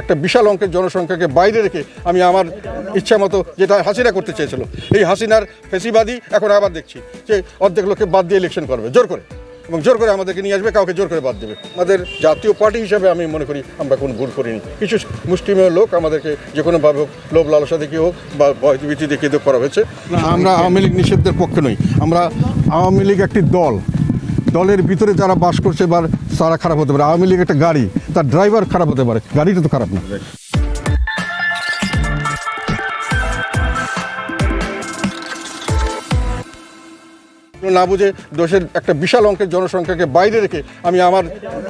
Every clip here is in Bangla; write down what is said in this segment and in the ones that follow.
একটা বিশাল অঙ্কের জনসংখ্যাকে বাইরে রেখে আমি আমার ইচ্ছা মতো যেটা হাসিনা করতে চেয়েছিল, এই হাসিনার ফেসিবাদী এখন আবার দেখছি যে অর্ধেক লোককে বাদ দিয়ে ইলেকশন করবে জোর করে, এবং জোর করে আমাদেরকে নিয়ে আসবে, কাউকে জোর করে বাদ দেবে। আমাদের জাতীয় পার্টি হিসাবে আমি মনে করি আমরা কোনো ভুল করিনি। কিছু মুষ্টিমেয় লোক আমাদেরকে যে কোনোভাবে হোক, লোভ লালসা দেখিয়ে হোক বা ভয়ভীতি দেখিয়ে করা হয়েছে। আমরা আওয়ামী লীগ নিষিদ্ধের পক্ষে নই। আমরা আওয়ামী লীগ একটি দলের ভিতরে যারা বাস করছে বা তারা খারাপ হতে পারে। আওয়ামী লীগ একটা গাড়ি, তার ড্রাইভার খারাপ হতে পারে, গাড়িটা তো খারাপ না। না বুঝে দেশের একটা বিশাল অঙ্কের জনসংখ্যাকে বাইরে রেখে আমি আমার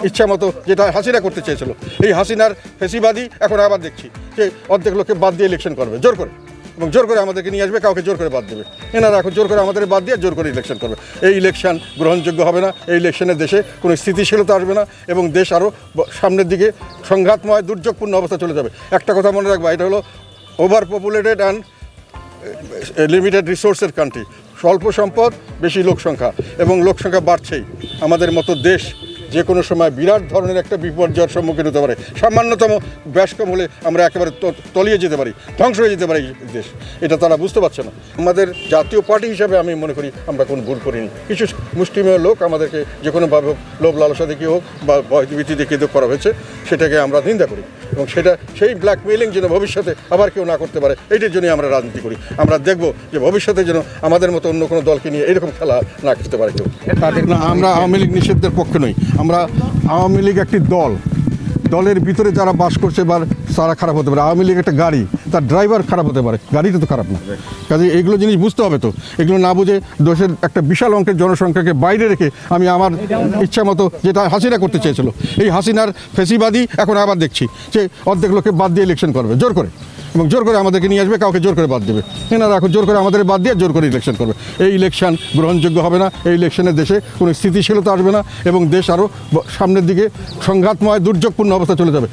ইচ্ছা মতো যেটা হাসিনা করতে চেয়েছিল, এই হাসিনার ফেসিবাদী এখন আবার দেখছি যে অর্ধেক লোককে বাদ দিয়ে ইলেকশন করবে জোর করে, এবং জোর করে আমাদেরকে নিয়ে আসবে, কাউকে জোর করে বাদ দেবে। এনারা এখন জোর করে আমাদের বাদ দিয়ে জোর করে ইলেকশন করবে। এই ইলেকশন গ্রহণযোগ্য হবে না। এই ইলেকশনের দেশে কোনো স্থিতিশীলতা আসবে না এবং দেশ আরও সামনের দিকে সংঘাতময় দুর্যোগপূর্ণ অবস্থা চলে যাবে। একটা কথা মনে রাখবা, এটা হলো ওভার পপুলেটেড অ্যান্ড লিমিটেড রিসোর্সের কান্ট্রি। স্বল্প সম্পদ, বেশি লোকসংখ্যা, এবং লোকসংখ্যা বাড়ছেই। আমাদের মতো দেশ যে কোনো সময় বিরাট ধরনের একটা বিপর্যয়ের সম্মুখীন হতে পারে। সামান্যতম ব্যাসকম হলে আমরা একেবারে তলিয়ে যেতে পারি, ধ্বংস হয়ে যেতে পারি এই দেশ। এটা তারা বুঝতে পারছে না। আমাদের জাতীয় পার্টি হিসাবে আমি মনে করি আমরা কোনো ভুল করিনি। কিছু মুষ্টিমেয় লোক আমাদেরকে যে কোনোভাবে হোক, লোভ লালসা দেখিয়ে হোক বা ভয়ভীতি দেখিয়ে করা হয়েছে, সেটাকে আমরা নিন্দা করি, এবং সেটা সেই ব্ল্যাকমেইলিং যেন ভবিষ্যতে আবার কেউ না করতে পারে, এইটার জন্যই আমরা রাজনীতি করি। আমরা দেখব যে ভবিষ্যতে যেন আমাদের মতো অন্য কোনো দলকে নিয়ে এরকম খেলা না করতে পারে কেউ। না, আমরা আওয়ামী লীগ নিষিদ্ধের পক্ষে নই। আমরা আওয়ামী লীগ একটি দলের ভিতরে যারা বাস করছে বা তারা খারাপ হতে পারে। আওয়ামী লীগ একটা গাড়ি, তার ড্রাইভার খারাপ হতে পারে, গাড়িটা তো খারাপ না। কাজে এইগুলো জিনিস বুঝতে হবে। তো এগুলো না বুঝে দেশের একটা বিশাল অঙ্কের জনসংখ্যাকে বাইরে রেখে আমি আমার ইচ্ছা মতো যেটা হাসিনা করতে চেয়েছিল, এই হাসিনার ফেসিবাদী এখন আবার দেখছি যে অর্ধেক লোককে বাদ দিয়ে ইলেকশন করবে জোর করে, এবং জোর করে আমাদেরকে নিয়ে আসবে, কাউকে জোর করে বাদ দেবে। এনারা এখন জোর করে আমাদের বাদ দিয়ে জোর করে ইলেকশন করবে। এই ইলেকশন গ্রহণযোগ্য হবে না। এই ইলেকশনের দেশে কোনো স্থিতিশীলতা আসবে না এবং দেশ আরও সামনের দিকে সংঘাতময় দুর্যোগপূর্ণ অবস্থা চলে যাবে।